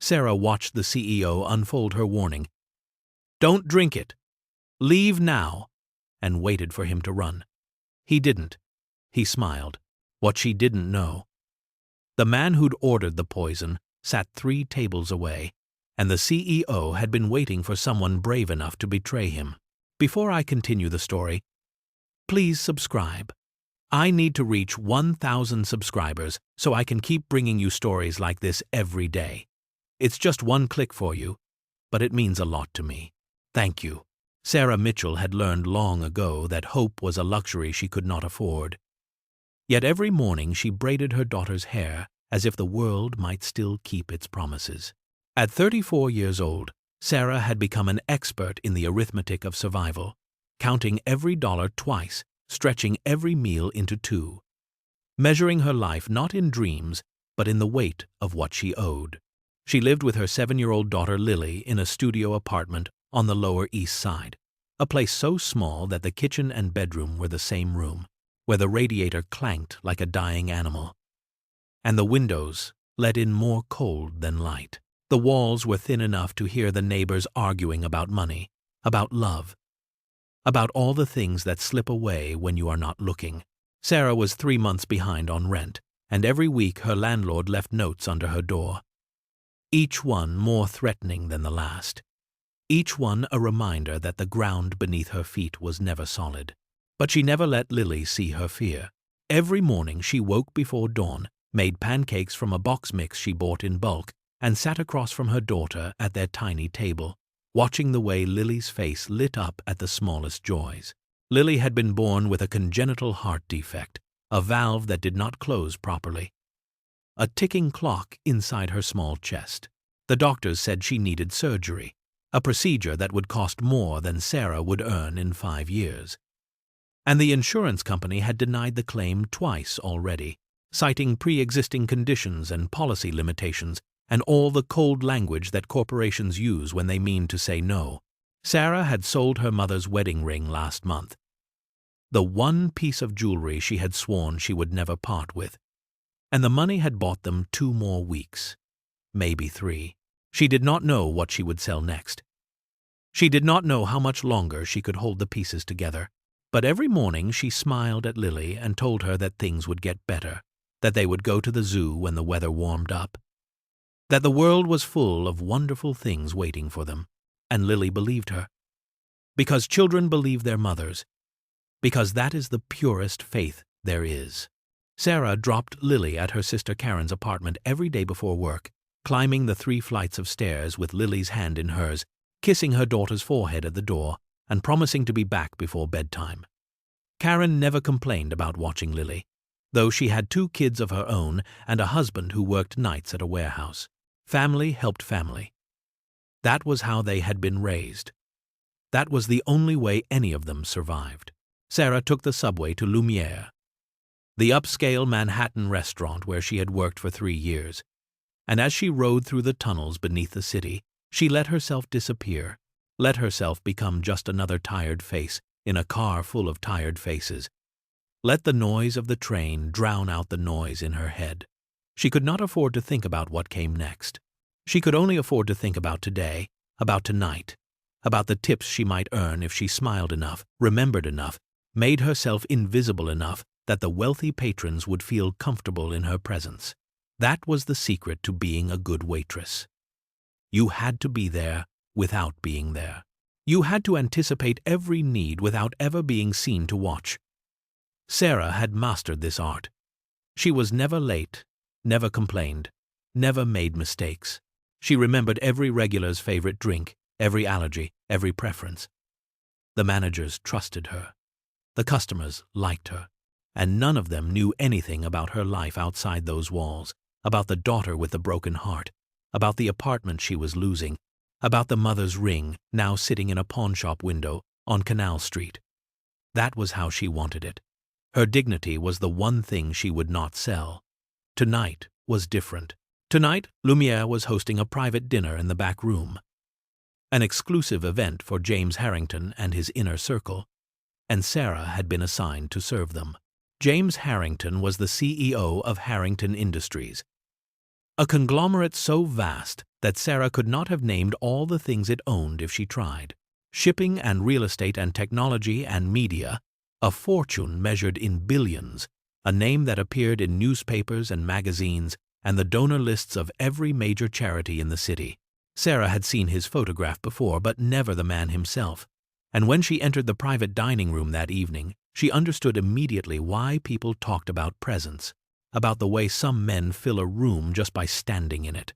Sarah watched the CEO unfold her warning. "Don't drink it. Leave now," and waited for him to run. He didn't. He smiled. What she didn't know. The man who'd ordered the poison sat 3 tables away, and the CEO had been waiting for someone brave enough to betray him. Before I continue the story, please subscribe. I need to reach 1,000 subscribers so I can keep bringing you stories like this every day. It's just 1 click for you, but it means a lot to me. Thank you. Sarah Mitchell had learned long ago that hope was a luxury she could not afford. Yet every morning she braided her daughter's hair as if the world might still keep its promises. At 34 years old, Sarah had become an expert in the arithmetic of survival, counting every dollar twice, stretching every meal into 2, measuring her life not in dreams but in the weight of what she owed. She lived with her 7-year-old daughter Lily in a studio apartment on the Lower East Side, a place so small that the kitchen and bedroom were the same room, where the radiator clanked like a dying animal, and the windows let in more cold than light. The walls were thin enough to hear the neighbors arguing about money, about love, about all the things that slip away when you are not looking. Sarah was 3 months behind on rent, and every week her landlord left notes under her door, each one more threatening than the last, each one a reminder that the ground beneath her feet was never solid. But she never let Lily see her fear. Every morning she woke before dawn, made pancakes from a box mix she bought in bulk, and sat across from her daughter at their tiny table, watching the way Lily's face lit up at the smallest joys. Lily had been born with a congenital heart defect, a valve that did not close properly, a ticking clock inside her small chest. The doctors said she needed surgery, a procedure that would cost more than Sarah would earn in 5 years. And the insurance company had denied the claim twice already, citing pre-existing conditions and policy limitations and all the cold language that corporations use when they mean to say no. Sarah had sold her mother's wedding ring last month, the one piece of jewelry she had sworn she would never part with, and the money had bought them 2 more weeks, maybe 3. She did not know what she would sell next. She did not know how much longer she could hold the pieces together, but every morning she smiled at Lily and told her that things would get better, that they would go to the zoo when the weather warmed up, that the world was full of wonderful things waiting for them, and Lily believed her. Because children believe their mothers, because that is the purest faith there is. Sarah dropped Lily at her sister Karen's apartment every day before work, climbing the 3 flights of stairs with Lily's hand in hers, kissing her daughter's forehead at the door, and promising to be back before bedtime. Karen never complained about watching Lily, though she had 2 kids of her own and a husband who worked nights at a warehouse. Family helped family. That was how they had been raised. That was the only way any of them survived. Sarah took the subway to Lumière, the upscale Manhattan restaurant where she had worked for 3 years, and as she rode through the tunnels beneath the city, she let herself disappear, let herself become just another tired face in a car full of tired faces. Let the noise of the train drown out the noise in her head. She could not afford to think about what came next. She could only afford to think about today, about tonight, about the tips she might earn if she smiled enough, remembered enough, made herself invisible enough that the wealthy patrons would feel comfortable in her presence. That was the secret to being a good waitress. You had to be there without being there. You had to anticipate every need without ever being seen to watch. Sarah had mastered this art. She was never late, never complained, never made mistakes. She remembered every regular's favorite drink, every allergy, every preference. The managers trusted her. The customers liked her. And none of them knew anything about her life outside those walls, about the daughter with the broken heart, about the apartment she was losing, about the mother's ring now sitting in a pawnshop window on Canal Street. That was how she wanted it. Her dignity was the one thing she would not sell. Tonight was different. Tonight, Lumière was hosting a private dinner in the back room, an exclusive event for James Harrington and his inner circle, and Sarah had been assigned to serve them. James Harrington was the CEO of Harrington Industries, a conglomerate so vast that Sarah could not have named all the things it owned if she tried. Shipping and real estate and technology and media, a fortune measured in billions, a name that appeared in newspapers and magazines and the donor lists of every major charity in the city. Sarah had seen his photograph before, but never the man himself. And when she entered the private dining room that evening, she understood immediately why people talked about presence, about the way some men fill a room just by standing in it.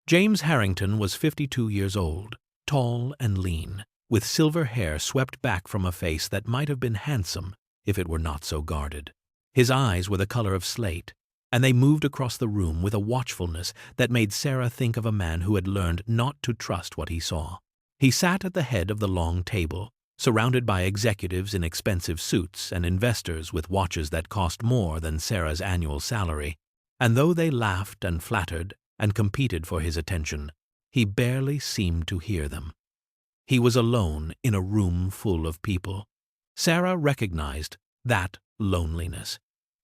James Harrington was 52 years old, tall and lean, with silver hair swept back from a face that might have been handsome if it were not so guarded. His eyes were the color of slate, and they moved across the room with a watchfulness that made Sarah think of a man who had learned not to trust what he saw. He sat at the head of the long table, surrounded by executives in expensive suits and investors with watches that cost more than Sarah's annual salary, and though they laughed and flattered and competed for his attention, he barely seemed to hear them. He was alone in a room full of people. Sarah recognized that loneliness.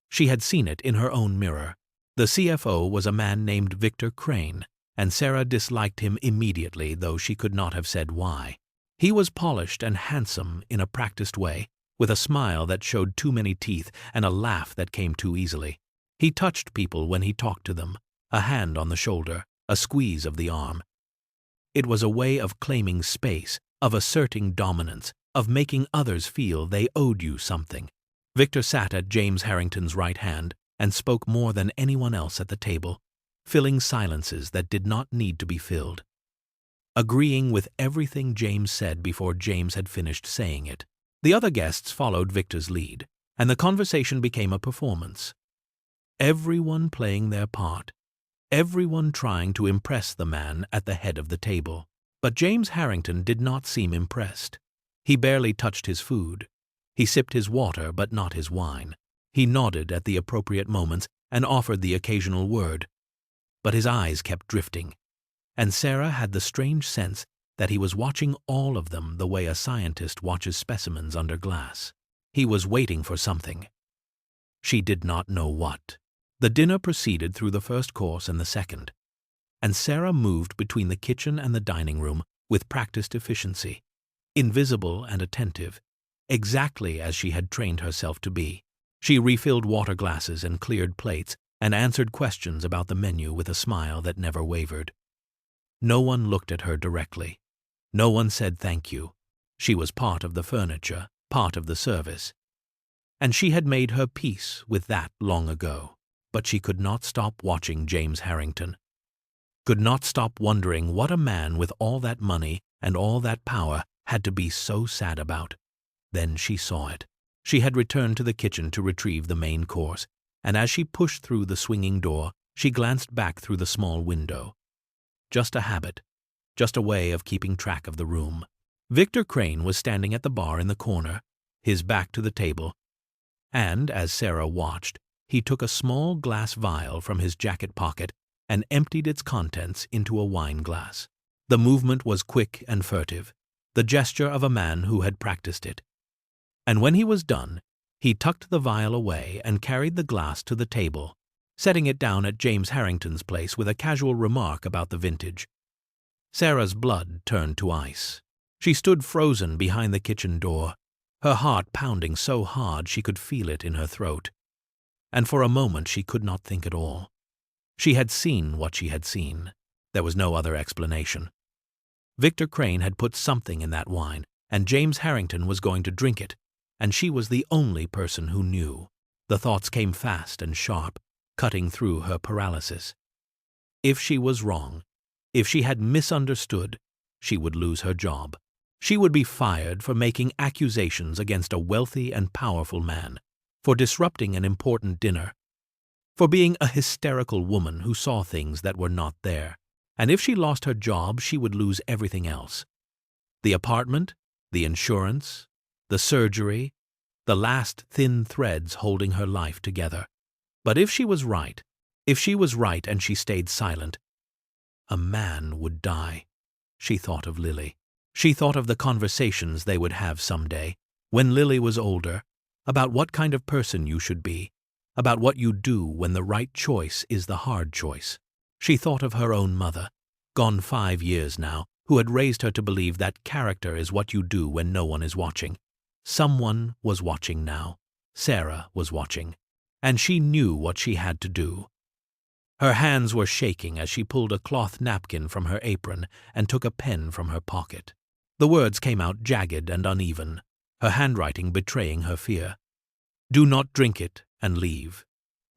She had seen it in her own mirror. The CFO was a man named Victor Crane, and Sarah disliked him immediately, though she could not have said why. He was polished and handsome in a practiced way, with a smile that showed too many teeth and a laugh that came too easily. He touched people when he talked to them, a hand on the shoulder, a squeeze of the arm. It was a way of claiming space, of asserting dominance, of making others feel they owed you something. Victor sat at James Harrington's right hand and spoke more than anyone else at the table, filling silences that did not need to be filled, agreeing with everything James said before James had finished saying it. The other guests followed Victor's lead, and the conversation became a performance. Everyone playing their part, everyone trying to impress the man at the head of the table. But James Harrington did not seem impressed. He barely touched his food. He sipped his water, but not his wine. He nodded at the appropriate moments and offered the occasional word. But his eyes kept drifting, and Sarah had the strange sense that he was watching all of them the way a scientist watches specimens under glass. He was waiting for something. She did not know what. The dinner proceeded through the first course and the second, and Sarah moved between the kitchen and the dining room with practiced efficiency, invisible and attentive, exactly as she had trained herself to be. She refilled water glasses and cleared plates and answered questions about the menu with a smile that never wavered. No one looked at her directly. No one said thank you. She was part of the furniture, part of the service. And she had made her peace with that long ago. But she could not stop watching James Harrington. Could not stop wondering what a man with all that money and all that power had to be so sad about. Then she saw it. She had returned to the kitchen to retrieve the main course, and as she pushed through the swinging door, she glanced back through the small window. Just a habit, just a way of keeping track of the room. Victor Crane was standing at the bar in the corner, his back to the table, and, as Sarah watched, he took a small glass vial from his jacket pocket and emptied its contents into a wine glass. The movement was quick and furtive, the gesture of a man who had practiced it. And when he was done, he tucked the vial away and carried the glass to the table, setting it down at James Harrington's place with a casual remark about the vintage. Sarah's blood turned to ice. She stood frozen behind the kitchen door, her heart pounding so hard she could feel it in her throat. And for a moment she could not think at all. She had seen what she had seen. There was no other explanation. Victor Crane had put something in that wine, and James Harrington was going to drink it, and she was the only person who knew. The thoughts came fast and sharp, cutting through her paralysis. If she was wrong, if she had misunderstood, she would lose her job. She would be fired for making accusations against a wealthy and powerful man, for disrupting an important dinner, for being a hysterical woman who saw things that were not there. And if she lost her job, she would lose everything else. The apartment, the insurance, the surgery, the last thin threads holding her life together. But if she was right and she stayed silent, a man would die. She thought of Lily. She thought of the conversations they would have someday, when Lily was older, about what kind of person you should be, about what you do when the right choice is the hard choice. She thought of her own mother, gone 5 years now, who had raised her to believe that character is what you do when no one is watching. Someone was watching now. Sarah was watching, and she knew what she had to do. Her hands were shaking as she pulled a cloth napkin from her apron and took a pen from her pocket. The words came out jagged and uneven, her handwriting betraying her fear. "Do not drink it and leave.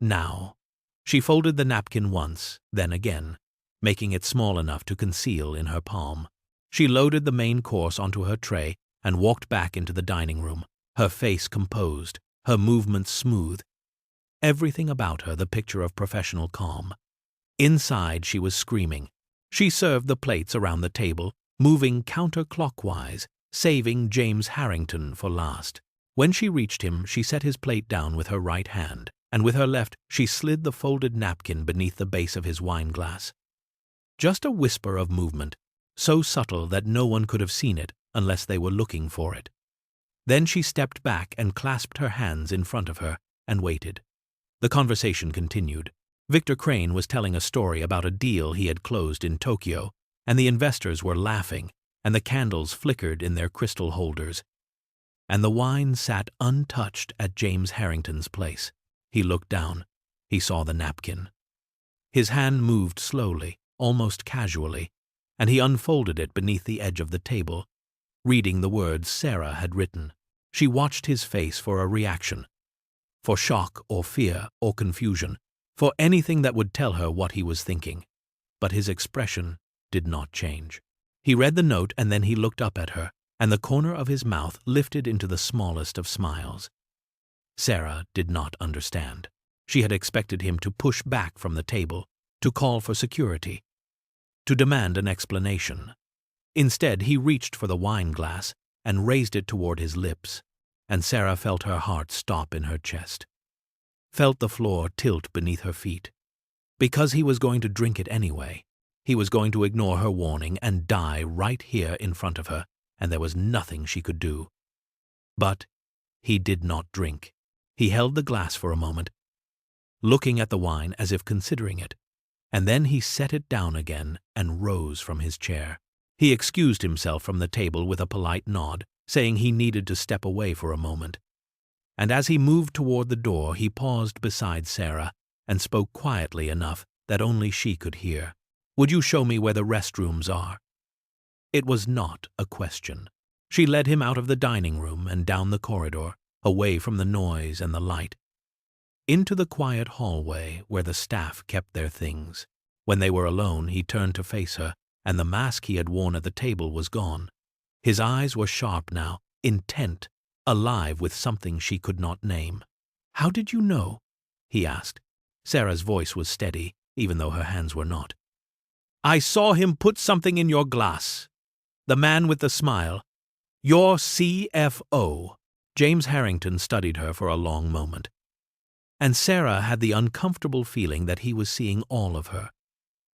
Now." She folded the napkin once, then again, making it small enough to conceal in her palm. She loaded the main course onto her tray and walked back into the dining room, her face composed, her movements smooth, everything about her the picture of professional calm. Inside she was screaming. She served the plates around the table, moving counterclockwise, saving James Harrington for last. When she reached him, she set his plate down with her right hand, and with her left she slid the folded napkin beneath the base of his wine glass. Just a whisper of movement, so subtle that no one could have seen it unless they were looking for it. Then she stepped back and clasped her hands in front of her and waited. The conversation continued. Victor Crane was telling a story about a deal he had closed in Tokyo, and the investors were laughing, and the candles flickered in their crystal holders. And the wine sat untouched at James Harrington's place. He looked down. He saw the napkin. His hand moved slowly, almost casually, and he unfolded it beneath the edge of the table, reading the words Sarah had written. She watched his face for a reaction, for shock or fear or confusion, for anything that would tell her what he was thinking. But his expression did not change. He read the note and then he looked up at her, and the corner of his mouth lifted into the smallest of smiles. Sarah did not understand. She had expected him to push back from the table, to call for security, to demand an explanation. Instead, he reached for the wine glass and raised it toward his lips, and Sarah felt her heart stop in her chest, felt the floor tilt beneath her feet. Because he was going to drink it anyway. He was going to ignore her warning and die right here in front of her, and there was nothing she could do. But he did not drink. He held the glass for a moment, looking at the wine as if considering it, and then he set it down again and rose from his chair. He excused himself from the table with a polite nod, saying he needed to step away for a moment. And as he moved toward the door, he paused beside Sarah and spoke quietly enough that only she could hear. "Would you show me where the restrooms are?" It was not a question. She led him out of the dining room and down the corridor, away from the noise and the light, into the quiet hallway where the staff kept their things. When they were alone, he turned to face her, and the mask he had worn at the table was gone. His eyes were sharp now, intent, alive with something she could not name. "How did you know?" he asked. Sarah's voice was steady, even though her hands were not. "I saw him put something in your glass." The man with the smile. "Your CFO." James Harrington studied her for a long moment. And Sarah had the uncomfortable feeling that he was seeing all of her.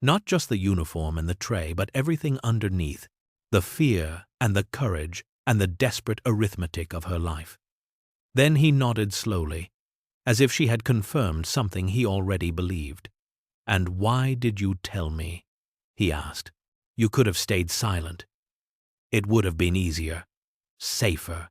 Not just the uniform and the tray, but everything underneath, the fear and the courage and the desperate arithmetic of her life. Then he nodded slowly, as if she had confirmed something he already believed. "And why did you tell me?" he asked. "You could have stayed silent. It would have been easier, safer."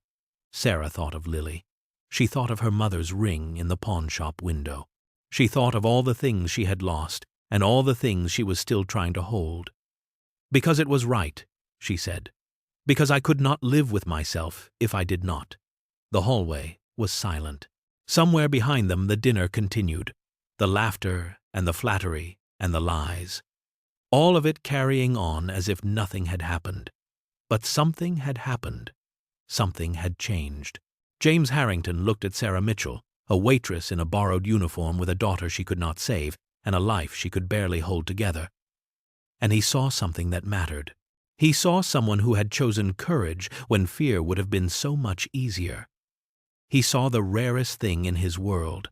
Sarah thought of Lily. She thought of her mother's ring in the pawn-shop window. She thought of all the things she had lost and all the things she was still trying to hold. "Because it was right," she said. "Because I could not live with myself if I did not." The hallway was silent. Somewhere behind them the dinner continued, the laughter and the flattery and the lies. All of it carrying on as if nothing had happened. But something had happened. Something had changed. James Harrington looked at Sarah Mitchell, a waitress in a borrowed uniform with a daughter she could not save and a life she could barely hold together. And he saw something that mattered. He saw someone who had chosen courage when fear would have been so much easier. He saw the rarest thing in his world,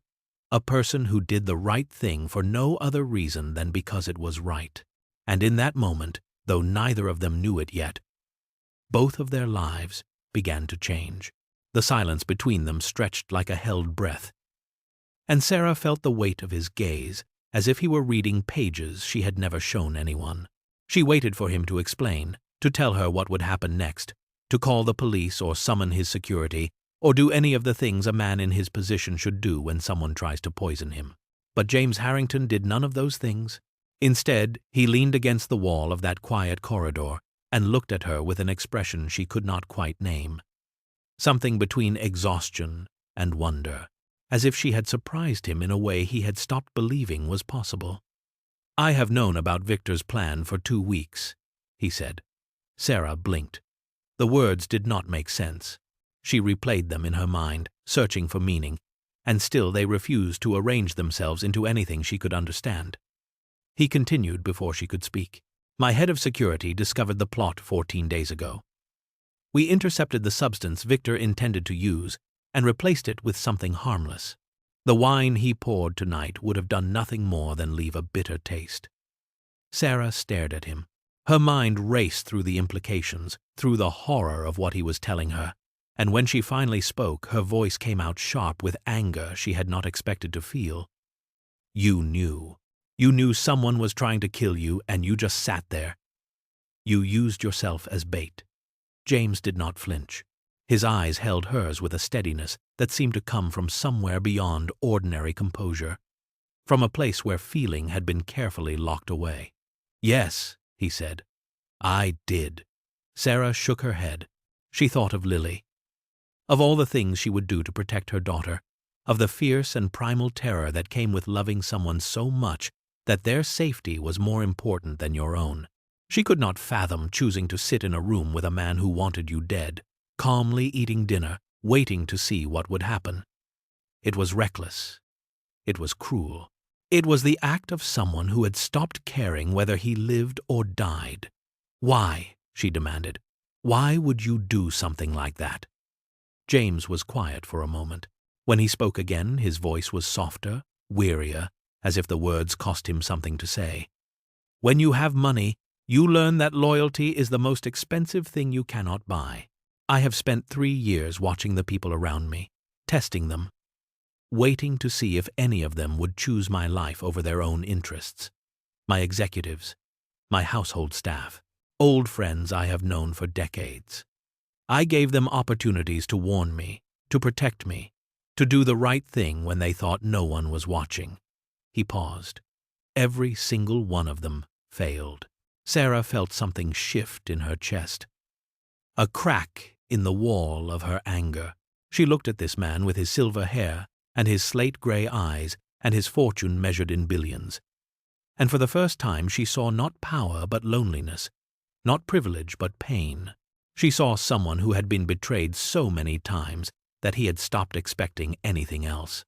a person who did the right thing for no other reason than because it was right. And in that moment, though neither of them knew it yet, both of their lives began to change. The silence between them stretched like a held breath. And Sarah felt the weight of his gaze, as if he were reading pages she had never shown anyone. She waited for him to explain, to tell her what would happen next, to call the police or summon his security, or do any of the things a man in his position should do when someone tries to poison him. But James Harrington did none of those things. Instead, he leaned against the wall of that quiet corridor and looked at her with an expression she could not quite name. Something between exhaustion and wonder, as if she had surprised him in a way he had stopped believing was possible. "I have known about Victor's plan for 2 weeks," he said. Sarah blinked. The words did not make sense. She replayed them in her mind, searching for meaning, and still they refused to arrange themselves into anything she could understand. He continued before she could speak. "My head of security discovered the plot 14 days ago. We intercepted the substance Victor intended to use and replaced it with something harmless. The wine he poured tonight would have done nothing more than leave a bitter taste." Sarah stared at him. Her mind raced through the implications, through the horror of what he was telling her, and when she finally spoke, her voice came out sharp with anger she had not expected to feel. "You knew. You knew someone was trying to kill you, and you just sat there. You used yourself as bait." James did not flinch. His eyes held hers with a steadiness that seemed to come from somewhere beyond ordinary composure, from a place where feeling had been carefully locked away. "Yes," he said. "I did." Sarah shook her head. She thought of Lily, of all the things she would do to protect her daughter, of the fierce and primal terror that came with loving someone so much that their safety was more important than your own. She could not fathom choosing to sit in a room with a man who wanted you dead, calmly eating dinner, waiting to see what would happen. It was reckless. It was cruel. It was the act of someone who had stopped caring whether he lived or died. "Why?" she demanded. "Why would you do something like that?" James was quiet for a moment. When he spoke again, his voice was softer, wearier, as if the words cost him something to say. "When you have money, you learn that loyalty is the most expensive thing you cannot buy. I have spent 3 years watching the people around me, testing them, waiting to see if any of them would choose my life over their own interests. My executives, my household staff, old friends I have known for decades. I gave them opportunities to warn me, to protect me, to do the right thing when they thought no one was watching." He paused. Every single one of them failed. Sarah felt something shift in her chest, a crack in the wall of her anger. She looked at this man with his silver hair and his slate-gray eyes and his fortune measured in billions. And for the first time she saw not power but loneliness, not privilege but pain. She saw someone who had been betrayed so many times that he had stopped expecting anything else.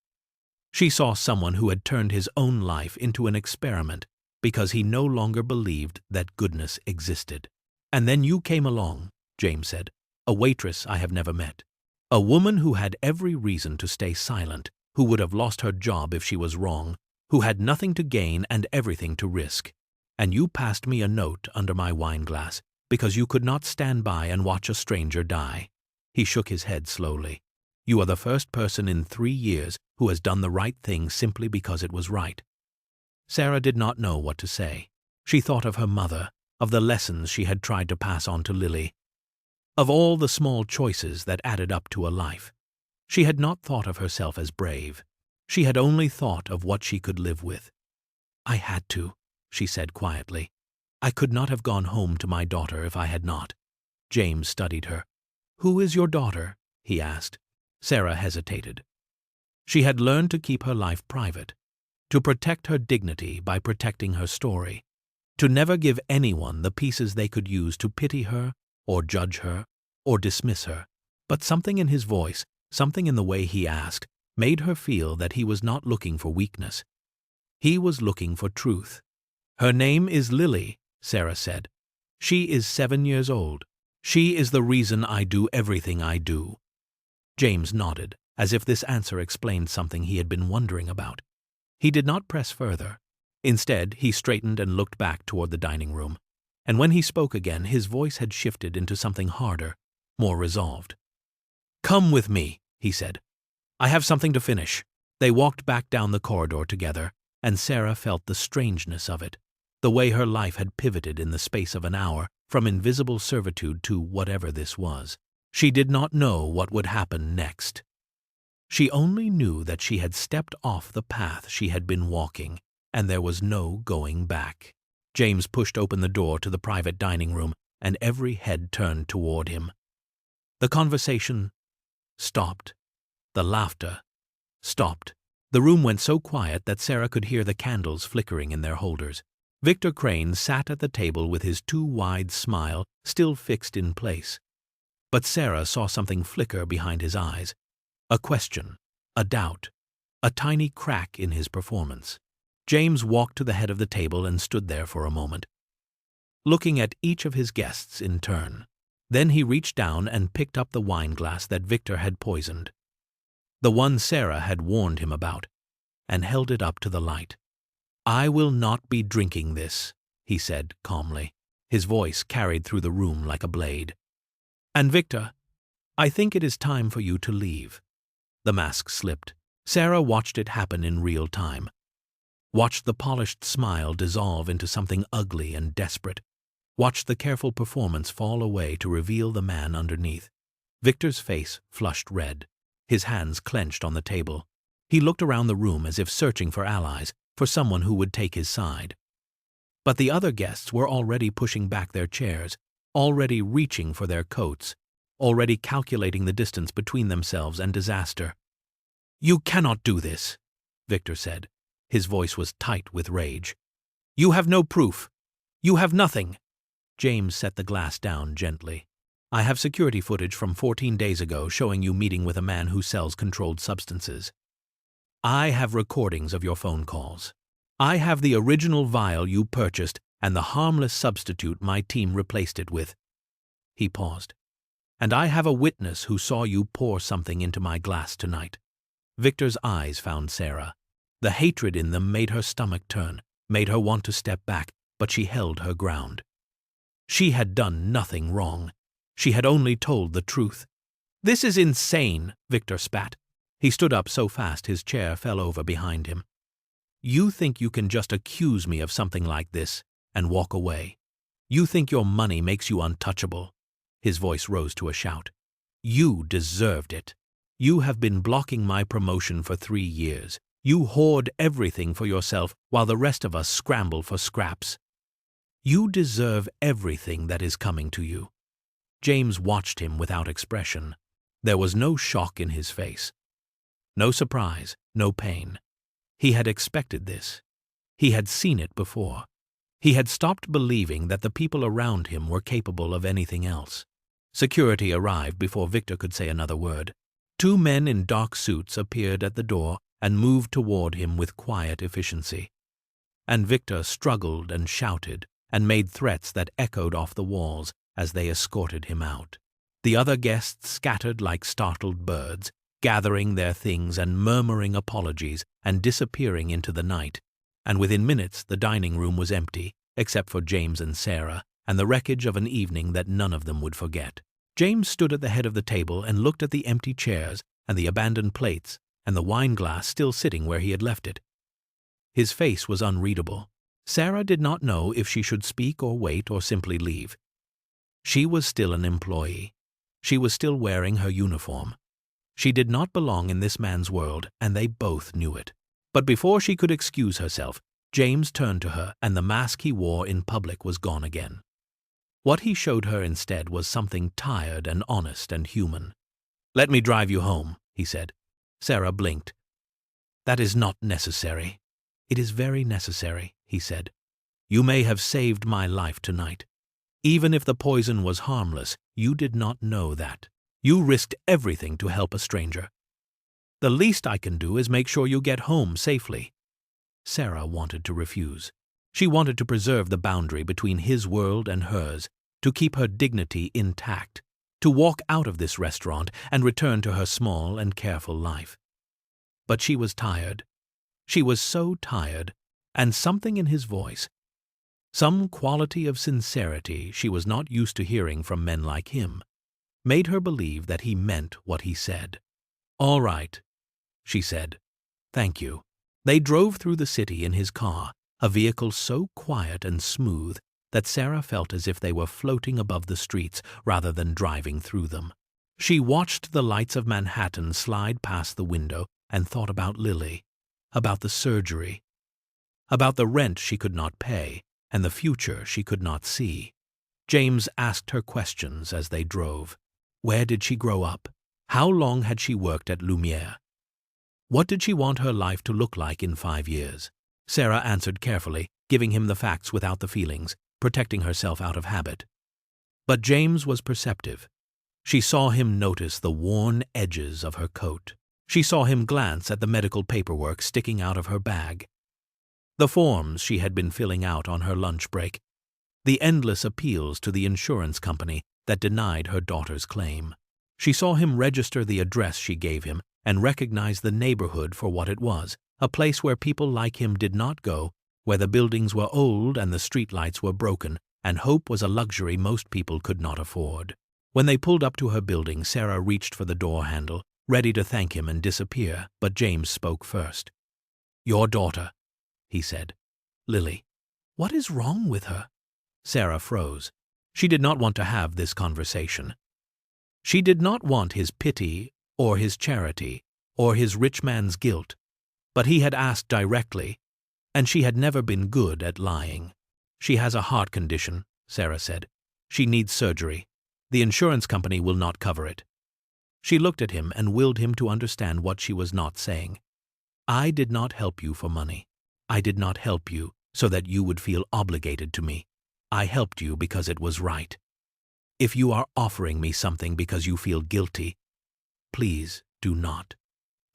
She saw someone who had turned his own life into an experiment because he no longer believed that goodness existed. "And then you came along," James said, "a waitress I have never met. A woman who had every reason to stay silent, who would have lost her job if she was wrong, who had nothing to gain and everything to risk. And you passed me a note under my wine glass because you could not stand by and watch a stranger die." He shook his head slowly. "You are the first person in 3 years who has done the right thing simply because it was right." Sarah did not know what to say. She thought of her mother, of the lessons she had tried to pass on to Lily, of all the small choices that added up to a life. She had not thought of herself as brave. She had only thought of what she could live with. "I had to," she said quietly. "I could not have gone home to my daughter if I had not." James studied her. "Who is your daughter?" he asked. Sarah hesitated. She had learned to keep her life private, to protect her dignity by protecting her story, to never give anyone the pieces they could use to pity her or judge her or dismiss her. But something in his voice, something in the way he asked, made her feel that he was not looking for weakness. He was looking for truth. "Her name is Lily," Sarah said. "She is 7 years old. She is the reason I do everything I do." James nodded, as if this answer explained something he had been wondering about. He did not press further. Instead, he straightened and looked back toward the dining room. And when he spoke again, his voice had shifted into something harder, more resolved. "Come with me," he said. "I have something to finish." They walked back down the corridor together, and Sarah felt the strangeness of it. the way her life had pivoted in the space of an hour from invisible servitude to whatever this was. She did not know what would happen next. She only knew that she had stepped off the path she had been walking, and there was no going back. James pushed open the door to the private dining room, and every head turned toward him. The conversation stopped. The laughter stopped. The room went so quiet that Sarah could hear the candles flickering in their holders. Victor Crane sat at the table with his too wide smile still fixed in place. But Sarah saw something flicker behind his eyes. A question, a doubt, a tiny crack in his performance. James walked to the head of the table and stood there for a moment, looking at each of his guests in turn. Then he reached down and picked up the wine glass that Victor had poisoned, the one Sarah had warned him about, and held it up to the light. "I will not be drinking this," he said calmly. His voice carried through the room like a blade. "And Victor, I think it is time for you to leave." The mask slipped. Sarah watched it happen in real time. Watched the polished smile dissolve into something ugly and desperate. Watched the careful performance fall away to reveal the man underneath. Victor's face flushed red. His hands clenched on the table. He looked around the room as if searching for allies, for someone who would take his side. But the other guests were already pushing back their chairs, already reaching for their coats, already calculating the distance between themselves and disaster. "You cannot do this," Victor said. His voice was tight with rage. "You have no proof. You have nothing." James set the glass down gently. "I have security footage from 14 days ago showing you meeting with a man who sells controlled substances. I have recordings of your phone calls. I have the original vial you purchased and the harmless substitute my team replaced it with." He paused. "And I have a witness who saw you pour something into my glass tonight." Victor's eyes found Sarah. The hatred in them made her stomach turn, made her want to step back, but she held her ground. She had done nothing wrong. She had only told the truth. "This is insane," Victor spat. He stood up so fast his chair fell over behind him. "You think you can just accuse me of something like this and walk away? You think your money makes you untouchable?" His voice rose to a shout. "You deserved it. You have been blocking my promotion for 3 years. You hoard everything for yourself while the rest of us scramble for scraps. You deserve everything that is coming to you." James watched him without expression. There was no shock in his face. No surprise, no pain. He had expected this. He had seen it before. He had stopped believing that the people around him were capable of anything else. Security arrived before Victor could say another word. 2 men in dark suits appeared at the door and moved toward him with quiet efficiency. And Victor struggled and shouted and made threats that echoed off the walls as they escorted him out. The other guests scattered like startled birds, gathering their things and murmuring apologies and disappearing into the night. And within minutes the dining room was empty, except for James and Sarah, and the wreckage of an evening that none of them would forget. James stood at the head of the table and looked at the empty chairs and the abandoned plates and the wine glass still sitting where he had left it. His face was unreadable. Sarah did not know if she should speak or wait or simply leave. She was still an employee. She was still wearing her uniform. She did not belong in this man's world, and they both knew it. But before she could excuse herself, James turned to her, and the mask he wore in public was gone again. What he showed her instead was something tired and honest and human. "Let me drive you home," he said. Sarah blinked. "That is not necessary." "It is very necessary," he said. "You may have saved my life tonight. Even if the poison was harmless, you did not know that. You risked everything to help a stranger. The least I can do is make sure you get home safely." Sarah wanted to refuse. She wanted to preserve the boundary between his world and hers, to keep her dignity intact, to walk out of this restaurant and return to her small and careful life. But she was tired. She was so tired, and something in his voice, some quality of sincerity she was not used to hearing from men like him, made her believe that he meant what he said. "All right," she said. "Thank you." They drove through the city in his car, a vehicle so quiet and smooth that Sarah felt as if they were floating above the streets rather than driving through them. She watched the lights of Manhattan slide past the window and thought about Lily, about the surgery, about the rent she could not pay and the future she could not see. James asked her questions as they drove. Where did she grow up? How long had she worked at Lumière? What did she want her life to look like in 5 years? Sarah answered carefully, giving him the facts without the feelings, protecting herself out of habit. But James was perceptive. She saw him notice the worn edges of her coat. She saw him glance at the medical paperwork sticking out of her bag, the forms she had been filling out on her lunch break, the endless appeals to the insurance company that denied her daughter's claim. She saw him register the address she gave him and recognize the neighborhood for what it was, a place where people like him did not go, where the buildings were old and the streetlights were broken, and hope was a luxury most people could not afford. When they pulled up to her building, Sarah reached for the door handle, ready to thank him and disappear, but James spoke first. "Your daughter," he said. "Lily. What is wrong with her?" Sarah froze. She did not want to have this conversation. She did not want his pity or his charity or his rich man's guilt, but he had asked directly, and she had never been good at lying. "She has a heart condition," Sarah said. "She needs surgery. The insurance company will not cover it." She looked at him and willed him to understand what she was not saying. "I did not help you for money. I did not help you so that you would feel obligated to me. I helped you because it was right. If you are offering me something because you feel guilty, please do not."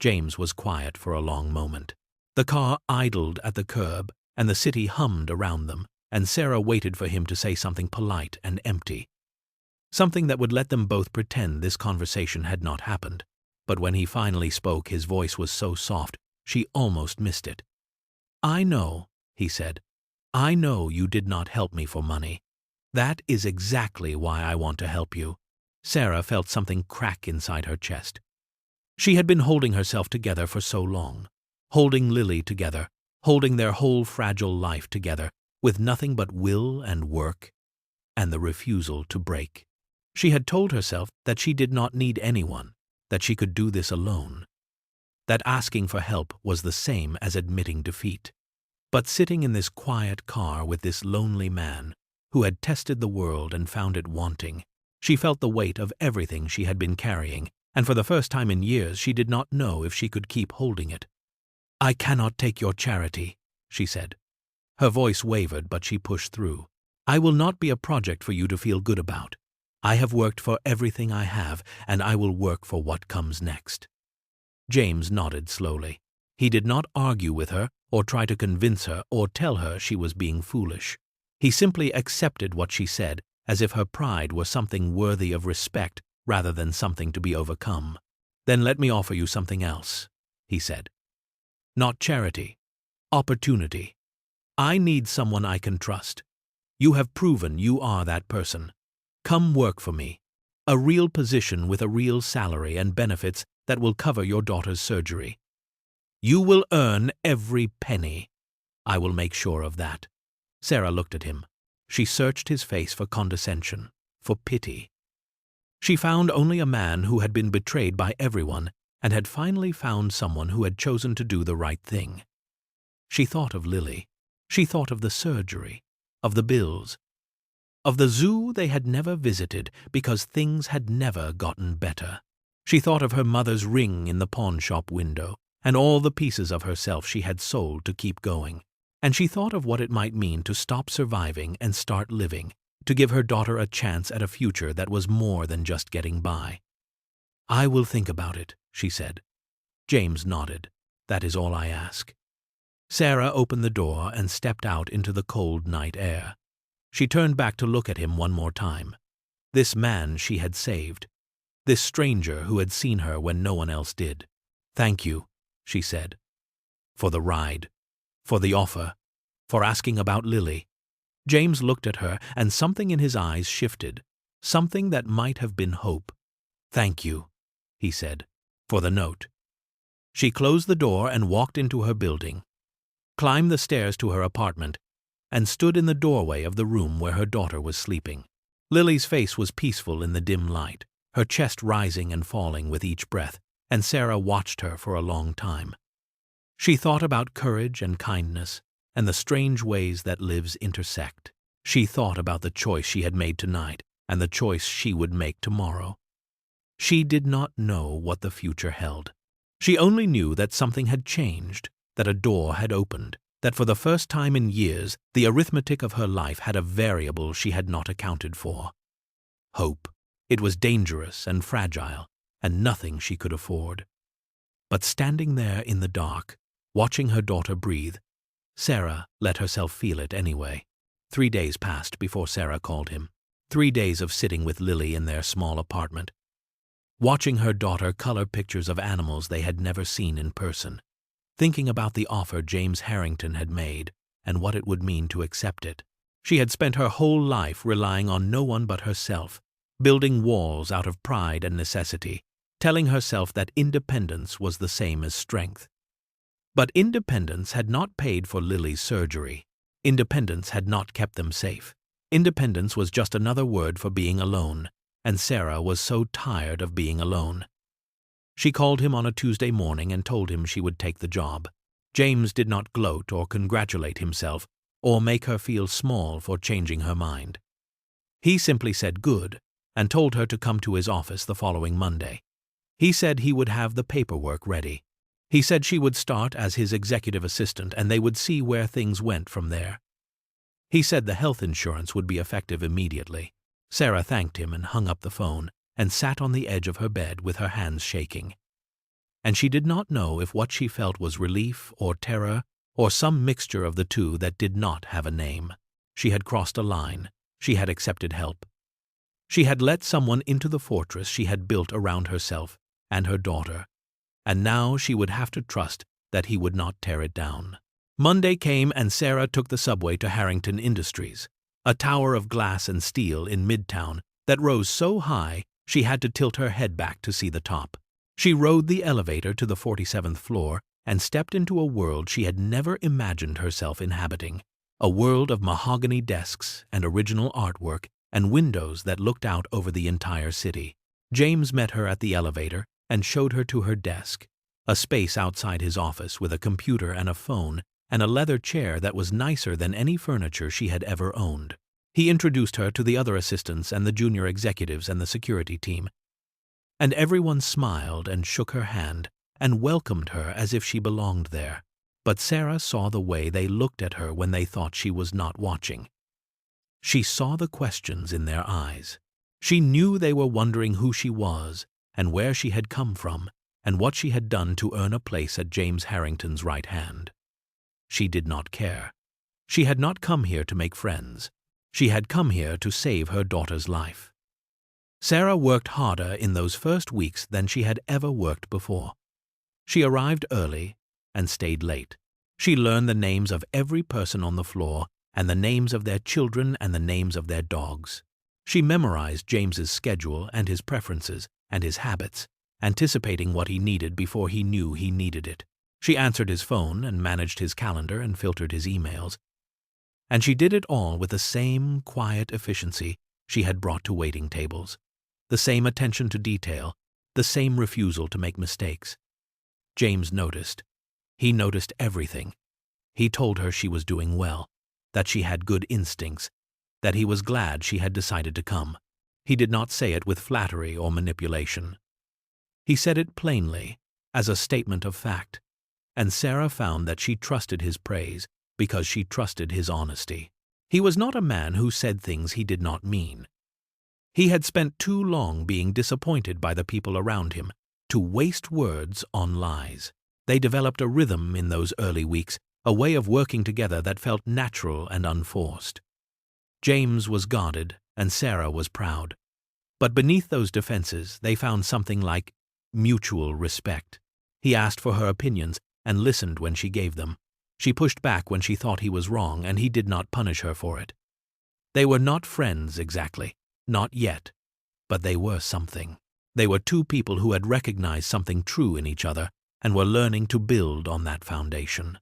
James was quiet for a long moment. The car idled at the curb, and the city hummed around them, and Sarah waited for him to say something polite and empty, something that would let them both pretend this conversation had not happened. But when he finally spoke, his voice was so soft, she almost missed it. "I know," he said. "I know you did not help me for money. That is exactly why I want to help you." Sarah felt something crack inside her chest. She had been holding herself together for so long, holding Lily together, holding their whole fragile life together, with nothing but will and work, and the refusal to break. She had told herself that she did not need anyone, that she could do this alone, that asking for help was the same as admitting defeat. But sitting in this quiet car with this lonely man, who had tested the world and found it wanting, she felt the weight of everything she had been carrying, and for the first time in years she did not know if she could keep holding it. "I cannot take your charity," she said. Her voice wavered, but she pushed through. "I will not be a project for you to feel good about. I have worked for everything I have, and I will work for what comes next." James nodded slowly. He did not argue with her, or try to convince her, or tell her she was being foolish. He simply accepted what she said, as if her pride were something worthy of respect rather than something to be overcome. "Then let me offer you something else," he said. "Not charity. Opportunity. I need someone I can trust. You have proven you are that person. Come work for me. A real position with a real salary and benefits that will cover your daughter's surgery. You will earn every penny. I will make sure of that." Sarah looked at him. She searched his face for condescension, for pity. She found only a man who had been betrayed by everyone and had finally found someone who had chosen to do the right thing. She thought of Lily. She thought of the surgery, of the bills, of the zoo they had never visited because things had never gotten better. She thought of her mother's ring in the pawn shop window and all the pieces of herself she had sold to keep going. And she thought of what it might mean to stop surviving and start living, to give her daughter a chance at a future that was more than just getting by. "I will think about it," she said. James nodded. "That is all I ask." Sarah opened the door and stepped out into the cold night air. She turned back to look at him one more time. This man she had saved. This stranger who had seen her when no one else did. "Thank you," she said. "For the ride. For the offer. For asking about Lily." James looked at her, and something in his eyes shifted. Something that might have been hope. "Thank you," he said, "for the note." She closed the door and walked into her building. climbed the stairs to her apartment, and stood in the doorway of the room where her daughter was sleeping. Lily's face was peaceful in the dim light, her chest rising and falling with each breath, and Sarah watched her for a long time. She thought about courage and kindness, and the strange ways that lives intersect. She thought about the choice she had made tonight, and the choice she would make tomorrow. She did not know what the future held. She only knew that something had changed, that a door had opened, that for the first time in years the arithmetic of her life had a variable she had not accounted for. Hope. It was dangerous and fragile, and nothing she could afford. But standing there in the dark, watching her daughter breathe, Sarah let herself feel it anyway. 3 days passed before Sarah called him. 3 days of sitting with Lily in their small apartment, watching her daughter color pictures of animals they had never seen in person, thinking about the offer James Harrington had made and what it would mean to accept it. She had spent her whole life relying on no one but herself, building walls out of pride and necessity, telling herself that independence was the same as strength. But independence had not paid for Lily's surgery. Independence had not kept them safe. Independence was just another word for being alone, and Sarah was so tired of being alone. She called him on a Tuesday morning and told him she would take the job. James did not gloat or congratulate himself or make her feel small for changing her mind. He simply said good and told her to come to his office the following Monday. He said he would have the paperwork ready. He said she would start as his executive assistant and they would see where things went from there. He said the health insurance would be effective immediately. Sarah thanked him and hung up the phone and sat on the edge of her bed with her hands shaking. And she did not know if what she felt was relief or terror or some mixture of the two that did not have a name. She had crossed a line. She had accepted help. She had let someone into the fortress she had built around herself and her daughter, and now she would have to trust that he would not tear it down. Monday came and Sarah took the subway to Harrington Industries, a tower of glass and steel in Midtown that rose so high she had to tilt her head back to see the top. She rode the elevator to the 47th floor and stepped into a world she had never imagined herself inhabiting, a world of mahogany desks and original artwork and windows that looked out over the entire city. James met her at the elevator and showed her to her desk, a space outside his office with a computer and a phone and a leather chair that was nicer than any furniture she had ever owned. He introduced her to the other assistants and the junior executives and the security team, and everyone smiled and shook her hand and welcomed her as if she belonged there. But Sarah saw the way they looked at her when they thought she was not watching. She saw the questions in their eyes. She knew they were wondering who she was and where she had come from and what she had done to earn a place at James Harrington's right hand. She did not care. She had not come here to make friends. She had come here to save her daughter's life. Sarah worked harder in those first weeks than she had ever worked before. She arrived early and stayed late. She learned the names of every person on the floor and the names of their children and the names of their dogs. She memorized James's schedule and his preferences and his habits, anticipating what he needed before he knew he needed it. She answered his phone and managed his calendar and filtered his emails. And she did it all with the same quiet efficiency she had brought to waiting tables, the same attention to detail, the same refusal to make mistakes. James noticed. He noticed everything. He told her she was doing well, that she had good instincts, that he was glad she had decided to come. He did not say it with flattery or manipulation. He said it plainly, as a statement of fact, and Sarah found that she trusted his praise because she trusted his honesty. He was not a man who said things he did not mean. He had spent too long being disappointed by the people around him to waste words on lies. They developed a rhythm in those early weeks, a way of working together that felt natural and unforced. James was guarded and Sarah was proud. But beneath those defenses, they found something like mutual respect. He asked for her opinions and listened when she gave them. She pushed back when she thought he was wrong, and he did not punish her for it. They were not friends exactly, not yet, but they were something. They were two people who had recognized something true in each other and were learning to build on that foundation.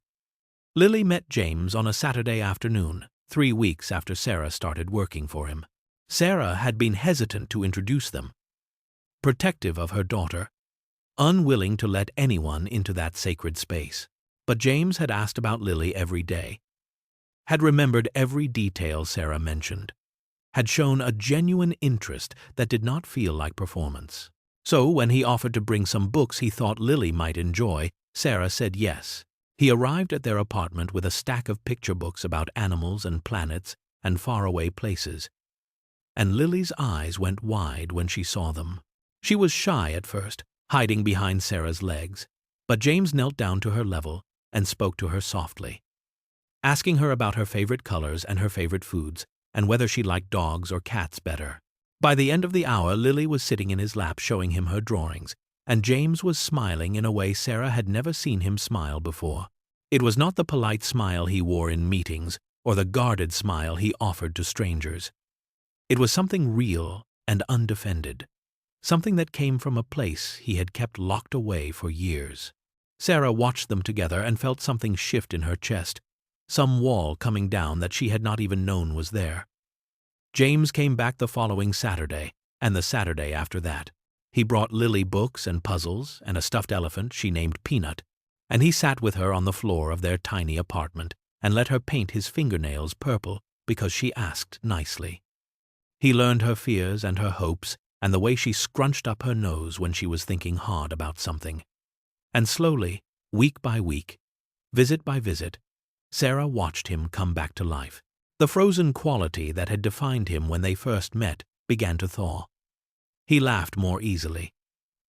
Lily met James on a Saturday afternoon, 3 weeks after Sarah started working for him. Sarah had been hesitant to introduce them, protective of her daughter, unwilling to let anyone into that sacred space. But James had asked about Lily every day, had remembered every detail Sarah mentioned, had shown a genuine interest that did not feel like performance. So when he offered to bring some books he thought Lily might enjoy, Sarah said yes. He arrived at their apartment with a stack of picture books about animals and planets and faraway places. And Lily's eyes went wide when she saw them. She was shy at first, hiding behind Sarah's legs, but James knelt down to her level and spoke to her softly, asking her about her favorite colors and her favorite foods, and whether she liked dogs or cats better. By the end of the hour, Lily was sitting in his lap showing him her drawings, and James was smiling in a way Sarah had never seen him smile before. It was not the polite smile he wore in meetings or the guarded smile he offered to strangers. It was something real and undefended, something that came from a place he had kept locked away for years. Sarah watched them together and felt something shift in her chest, some wall coming down that she had not even known was there. James came back the following Saturday, and the Saturday after that. He brought Lily books and puzzles and a stuffed elephant she named Peanut, and he sat with her on the floor of their tiny apartment and let her paint his fingernails purple because she asked nicely. He learned her fears and her hopes and the way she scrunched up her nose when she was thinking hard about something. And slowly, week by week, visit by visit, Sarah watched him come back to life. The frozen quality that had defined him when they first met began to thaw. He laughed more easily.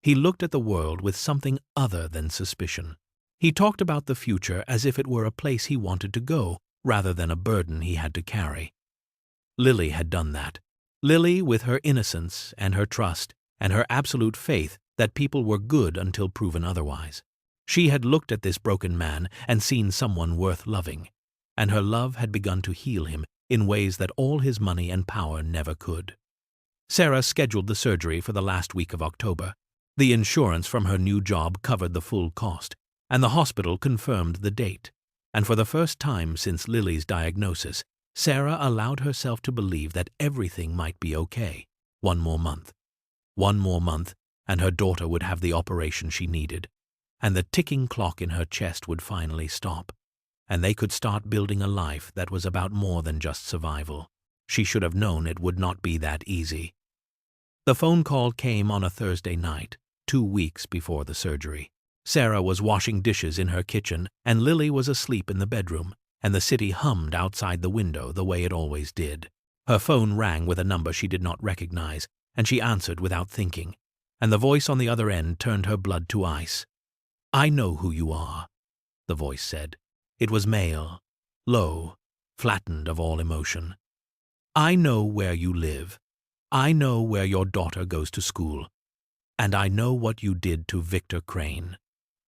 He looked at the world with something other than suspicion. He talked about the future as if it were a place he wanted to go, rather than a burden he had to carry. Lily had done that. Lily, with her innocence and her trust and her absolute faith that people were good until proven otherwise. She had looked at this broken man and seen someone worth loving, and her love had begun to heal him in ways that all his money and power never could. Sarah scheduled the surgery for the last week of October. The insurance from her new job covered the full cost, and the hospital confirmed the date. And for the first time since Lily's diagnosis, Sarah allowed herself to believe that everything might be okay. One more month, and her daughter would have the operation she needed, and the ticking clock in her chest would finally stop, and they could start building a life that was about more than just survival. She should have known it would not be that easy. The phone call came on a Thursday night, 2 weeks before the surgery. Sarah was washing dishes in her kitchen, and Lily was asleep in the bedroom, and the city hummed outside the window the way it always did. Her phone rang with a number she did not recognize, and she answered without thinking, and the voice on the other end turned her blood to ice. "I know who you are," the voice said. It was male, low, flattened of all emotion. "I know where you live. I know where your daughter goes to school. And I know what you did to Victor Crane."